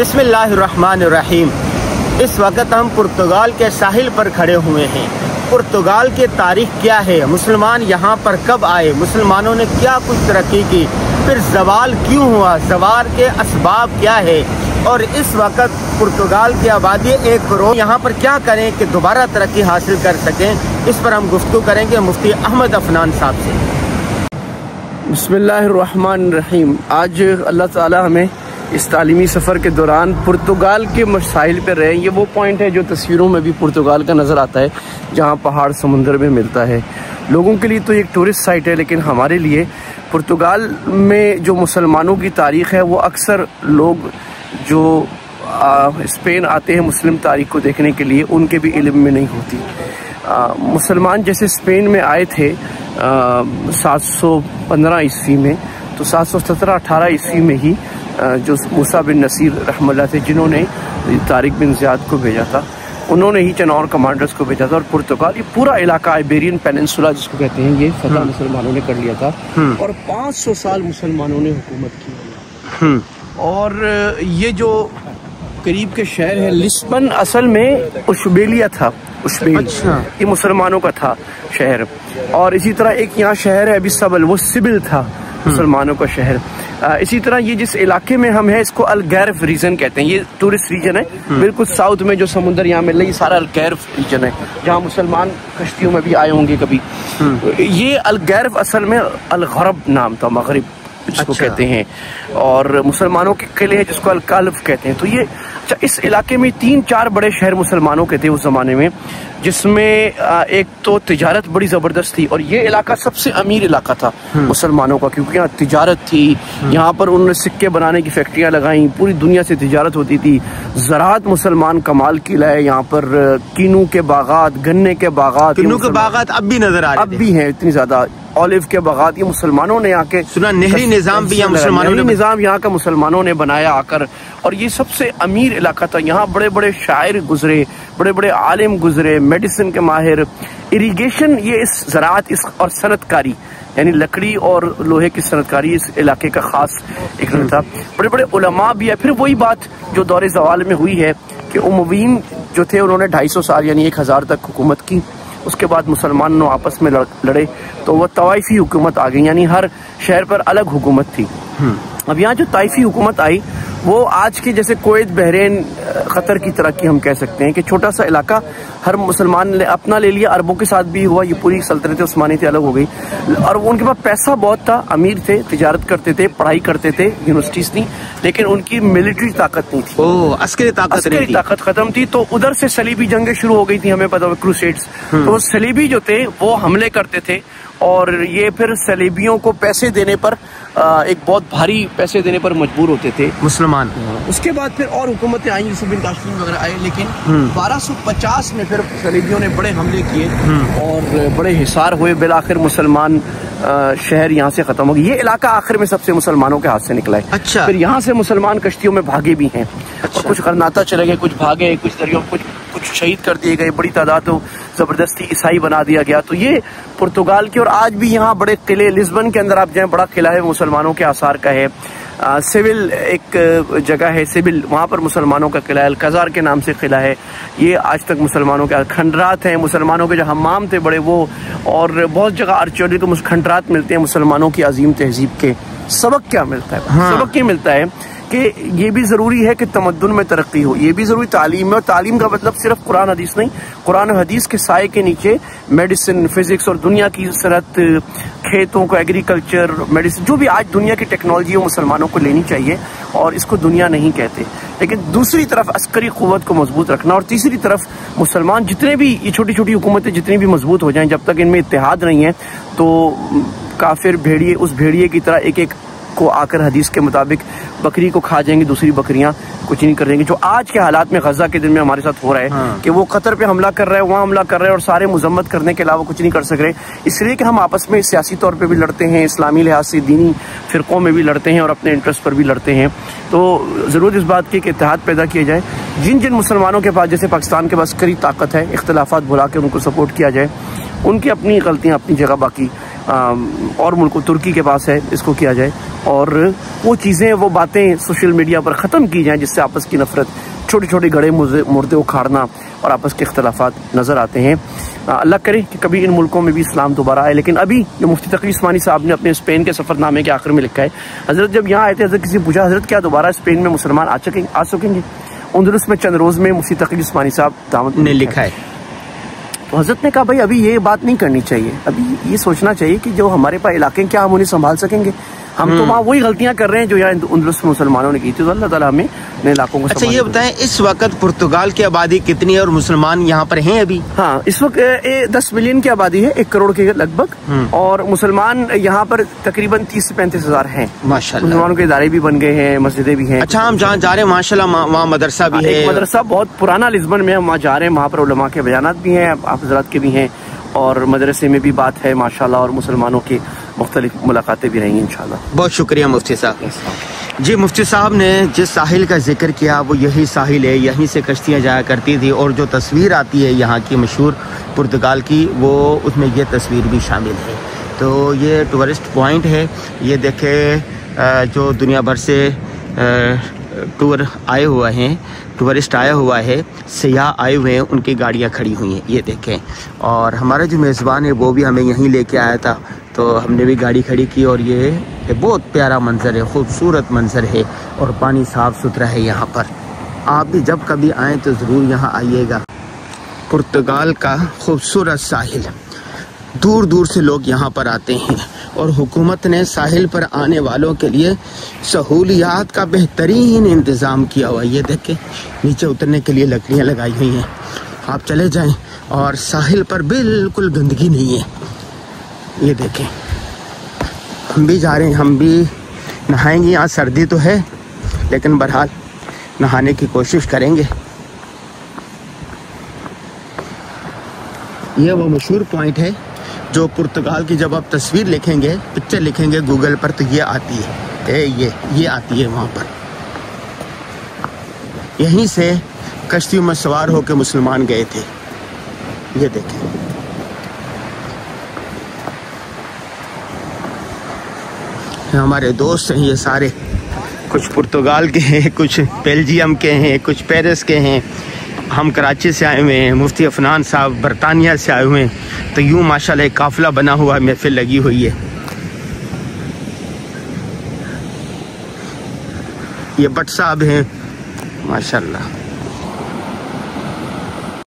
बिस्मिल्लाहिर्रहमानिर्रहीम। इस वक्त हम पुर्तगाल के साहिल पर खड़े हुए हैं। पुर्तगाल की तारीख क्या है, मुसलमान यहाँ पर कब आए, मुसलमानों ने क्या कुछ तरक्की की, फिर ज़वाल क्यों हुआ, ज़वाल के असबाब क्या है, और इस वक्त पुर्तगाल की आबादी 1 करोड़, यहाँ पर क्या करें कि दोबारा तरक्की हासिल कर सकें, इस पर हम गुफ्तगू करेंगे मुफ्ती अहमद अफनान साहब से। बिस्मिल्लाहिर्रहमानिर्रहीम। आज अल्लाह ताला हमें इस तालीमी सफ़र के दौरान पुर्तगाल के मसाइल पर रहे। ये वो पॉइंट है जो तस्वीरों में भी पुर्तगाल का नज़र आता है, जहाँ पहाड़ समुंदर में मिलता है। लोगों के लिए तो एक टूरिस्ट साइट है, लेकिन हमारे लिए पुर्तगाल में जो मुसलमानों की तारीख़ है वो अक्सर लोग जो स्पेन आते हैं मुस्लिम तारीख़ को देखने के लिए, उनके भी इल्म में नहीं होती। मुसलमान जैसे स्पेन में आए थे 715 ईस्वी में, तो 717-18 ईस्वी में ही जो मूसा बिन नसीर रहमतुल्लाह थे, जिन्होंने तारिक बिन ज़ियाद को भेजा था, उन्होंने ही चनौर कमांडर्स को भेजा था। और पुर्तगाल ये पूरा इलाका आइबेरियन पेनिनसुला जिसको कहते हैं, ये फतह मुसलमानों ने कर लिया था और 500 साल मुसलमानों ने हुकूमत की। और ये जो करीब के शहर है लिस्बन, असल में उशबेलिया था, उशबेल, अच्छा, ये मुसलमानों का था शहर। और इसी तरह एक यहाँ शहर है अभी सबल, वो सिबिल था मुसलमानों का शहर। इसी तरह ये जिस इलाके में हम हैं इसको अलगैर्फ रीजन कहते हैं। ये टूरिस्ट रीजन है, बिल्कुल साउथ में जो समुंदर यहाँ मिल रहा है, ये सारा अलगैर्फ रीजन है, जहाँ मुसलमान कश्तियों में भी आए होंगे कभी। ये अलगैर्फ असल में अलगरब नाम था, मगरिब जिसको कहते हैं, और मुसलमानों के किले हैं जिसको अलकाल्फ कहते हैं। तो ये अच्छा, इस इलाके में 3-4 बड़े शहर मुसलमानों के थे उस जमाने में, जिसमें एक तो तिजारत बड़ी ज़बरदस्त थी, और ये इलाका सबसे अमीर इलाका था मुसलमानों का, क्योंकि यहाँ तिजारत थी। यहाँ पर उन्होंने सिक्के बनाने की फैक्ट्रियाँ लगाई, पूरी दुनिया से तिजारत होती थी। ज़राअत मुसलमान कमाल की लाए, यहाँ पर कीनू के बागात, गन्ने के बागात, कीनू के बागात अब भी नजर आ रहे हैं, अब भी हैं इतनी ज़्यादा। ऑलिव के बागात ये मुसलमानों ने यहाँ के, सुना नहरी निज़ाम भी यहाँ का मुसलमानों ने बनाया आकर। और ये सबसे अमीर इलाका था। यहाँ बड़े बड़े शायर गुजरे, बड़े बड़े आलिम गुजरे, मेडिसिन के माहिर, इरिगेशन, ये इस ज़राअत इस और सनतकारी, यानी लकड़ी और लोहे की सनतकारी इस इलाके का खास एक था। बड़े बड़े उलमा भी है। फिर वही बात जो दौरे ज़वाल में हुई है कि उमवीन जो थे उन्होंने 250 साल यानी 1000 तक हुकूमत की। उसके बाद मुसलमानों आपस में लड़े तो वह तवाइफी हुकूमत आ गई, यानी हर शहर पर अलग हुकूमत थी। अब यहाँ जो ताइफी हुकूमत आई वो आज के जैसे कुवैत, बहरीन, कतर की तरह की हम कह सकते हैं कि छोटा सा इलाका हर मुसलमान ने अपना ले लिया। अरबों के साथ भी हुआ, ये पूरी सल्तनत उस्मानी थी अलग हो गई। और उनके पास पैसा बहुत था, अमीर थे, तिजारत करते थे, पढ़ाई करते थे, यूनिवर्सिटीज थी, लेकिन उनकी मिलिट्री ताकत नहीं थी। अस्करी ताकत खत्म थी। तो उधर से सलीबी जंगें शुरू हो गई थी, हमें पता है, क्रूसेड्स। तो सलीबी जो थे वो हमले करते थे, और ये फिर सलीबियों को पैसे देने पर, एक बहुत भारी पैसे देने पर मजबूर होते थे मुसलमान। उसके बाद फिर और हुकूमतें आई, यूसुफ बिन ताशफीन वगैरह आए, लेकिन 1250 में फिर सलीबियों ने बड़े हमले किए और बड़े हिसार हुए। बिलाखिर मुसलमान शहर यहाँ से खत्म हो गए। ये इलाका आखिर में सबसे मुसलमानों के हाथ से निकला है। अच्छा। फिर यहाँ से मुसलमान कश्तियों में भागे भी हैं। अच्छा। और कुछ गरनाता चले गए, कुछ भागे, कुछ दरियों, कुछ शहीद कर दिए गए, बड़ी तादाद हो जबरदस्ती ईसाई बना दिया गया। तो ये पुर्तगाल की, और आज भी यहाँ बड़े किले, लिस्बन के अंदर आप जाएं, बड़ा किला है मुसलमानों के आसार का है। सिविल एक जगह है, सिविल, वहाँ पर मुसलमानों का किला है, अलकजार के नाम से किला है, ये आज तक मुसलमानों के। खंडरात हैं मुसलमानों के, जो हम्माम थे बड़े वो, और बहुत जगह आर्कियोलॉजी के खंडरात मिलते हैं मुसलमानों की अजीम तहजीब के। सबक क्या मिलता है? हाँ। सबक ये मिलता है कि ये भी ज़रूरी है कि तमद्दुन में तरक्की हो, ये भी ज़रूरी तालीम में। और तालीम का मतलब सिर्फ कुरान हदीस नहीं, कुरान हदीस के साए के नीचे मेडिसिन, फिजिक्स और दुनिया की सनत, खेतों को, एग्रीकल्चर, मेडिसिन, जो भी आज दुनिया की टेक्नोलॉजी है मुसलमानों को लेनी चाहिए, और इसको दुनिया नहीं कहते। लेकिन दूसरी तरफ अस्करी क़ुव्वत को मजबूत रखना, और तीसरी तरफ मुसलमान जितने भी, ये छोटी छोटी हुकूमतें जितनी भी मजबूत हो जाएं, जब तक इनमें इत्तेहाद नहीं है तो काफिर भेड़िए उस भेड़िए की तरह एक एक को आकर हदीस के मुताबिक बकरी को खा जाएंगी, दूसरी बकरियां कुछ नहीं कर देंगी। जो आज के हालात में गजा के दिन में हमारे साथ हो रहा है, हाँ। कि वो कतर पे हमला कर रहा है, वहाँ हमला कर रहे हैं, और सारे मुजम्मत करने के अलावा कुछ नहीं कर सक रहे, इसलिए कि हम आपस में सियासी तौर पे भी लड़ते हैं, इस्लामी लिहाज से दीनी फ़िरक़ों में भी लड़ते हैं, और अपने इंटरेस्ट पर भी लड़ते हैं। तो ज़रूरत इस बात की कि इत्तेहाद पैदा किया जाए। जिन जिन मुसलमानों के पास, जैसे पाकिस्तान के पास अस्करी ताकत है, इख्तलाफात भुला के उनको सपोर्ट किया जाए। उनकी अपनी गलतियाँ अपनी जगह, बाकी اور ملکوں ترکی کے پاس ہے اس کو کیا جائے اور وہ چیزیں وہ باتیں سوشل میڈیا پر ختم کی جائیں جس سے آپس کی نفرت چھوٹی چھوٹی گڑھے مردے اکھاڑنا اور آپس کے اختلافات نظر آتے ہیں. اللہ کرے کہ کبھی ان ملکوں میں بھی اسلام دوبارہ آئے. لیکن ابھی جو مفتی تقی عثمانی صاحب نے اپنے اسپین کے سفر نامے کے آخر میں لکھا ہے, حضرت جب یہاں آئے تھے حضرت کسی پوچھا حضرت کیا دوبارہ اسپین میں مسلمان آ سکیں گے؟ اندلس میں چند روز میں مفتی تقی عثمانی صاحب دعوت نے لکھا ہے. تو حضرت نے کہا بھائی ابھی یہ بات نہیں کرنی چاہیے, ابھی یہ سوچنا چاہیے کہ جو ہمارے پاس علاقے کیا ہم انہیں سنبھال سکیں گے؟ ہم تو وہاں وہی غلطیاں کر رہے ہیں جو یہاں اندلس میں مسلمانوں نے کی تھی. تو اللہ تعالیٰ ہمیں نئے علاقوں کو. اچھا یہ بتائیں اس وقت پرتگال کی آبادی کتنی ہے اور مسلمان یہاں پر ہیں ابھی؟ ہاں اس وقت 10 ملین کی آبادی ہے, 1 کروڑ کے لگ بھگ, اور مسلمان یہاں پر تقریباً 30 سے 35 ہزار ہیں. ماشاءاللہ مسلمانوں کے ادارے بھی بن گئے ہیں, مسجدیں بھی ہیں. اچھا ہم جہاں جا رہے ہیں ماشاءاللہ وہاں مدرسہ بھی ہے, ایک مدرسہ بہت پرانا لزبن میں ہم وہاں جا رہے ہیں, وہاں پر علماء کے بیانات بھی ہیں, آپ حضرات کے بھی ہیں, اور مدرسے میں بھی بات ہے ماشاءاللہ, اور مسلمانوں کی مختلف ملاقاتیں بھی رہیں گی انشاءاللہ. بہت شکریہ مفتی صاحب. جی مفتی صاحب نے جس ساحل کا ذکر کیا وہ یہی ساحل ہے, یہیں سے کشتیاں جایا کرتی تھی, اور جو تصویر آتی ہے یہاں کی مشہور پرتگال کی وہ اس میں یہ تصویر بھی شامل ہے. تو یہ ٹورسٹ پوائنٹ ہے, یہ دیکھیں جو دنیا بھر سے ٹورسٹ آیا ہوا ہے, سیاح آئے ہوئے ہیں, ان کی گاڑیاں کھڑی ہوئی ہیں یہ دیکھیں. اور ہمارا جو میزبان ہے وہ بھی ہمیں یہیں لے کے آیا تھا, تو ہم نے بھی گاڑی کھڑی کی, اور یہ بہت پیارا منظر ہے, خوبصورت منظر ہے, اور پانی صاف ستھرا ہے یہاں پر. آپ بھی جب کبھی آئیں تو ضرور یہاں آئیے گا. پرتگال کا خوبصورت ساحل, دور دور سے لوگ یہاں پر آتے ہیں, اور حکومت نے ساحل پر آنے والوں کے لیے سہولیات کا بہترین انتظام کیا ہوا ہے. یہ دیکھیں نیچے اترنے کے لیے لکڑیاں لگائی ہوئی ہیں, آپ چلے جائیں, اور ساحل پر بالکل گندگی نہیں ہے. یہ دیکھیں ہم بھی جا رہے ہیں, ہم بھی نہائیں گے. یہاں سردی تو ہے لیکن بہرحال نہانے کی کوشش کریں گے. یہ وہ مشہور پوائنٹ ہے جو پرتگال کی جب آپ تصویر لکھیں گے, پکچر لکھیں گے گوگل پر, تو یہ آتی ہے, یہ آتی ہے وہاں پر. یہیں سے کشتیوں میں سوار ہو کے مسلمان گئے تھے. یہ دیکھیں ہمارے دوست ہیں یہ سارے, کچھ پرتگال کے ہیں, کچھ بیلجیم کے ہیں, کچھ پیرس کے ہیں. ہم کراچی سے آئے ہوئے ہیں, مفتی عفنان صاحب برطانیہ سے آئے ہوئے ہیں. تو یوں ماشاءاللہ ایک قافلہ بنا ہوا ہے, محفل لگی ہوئی ہے. یہ بٹ صاحب ہیں ماشاءاللہ.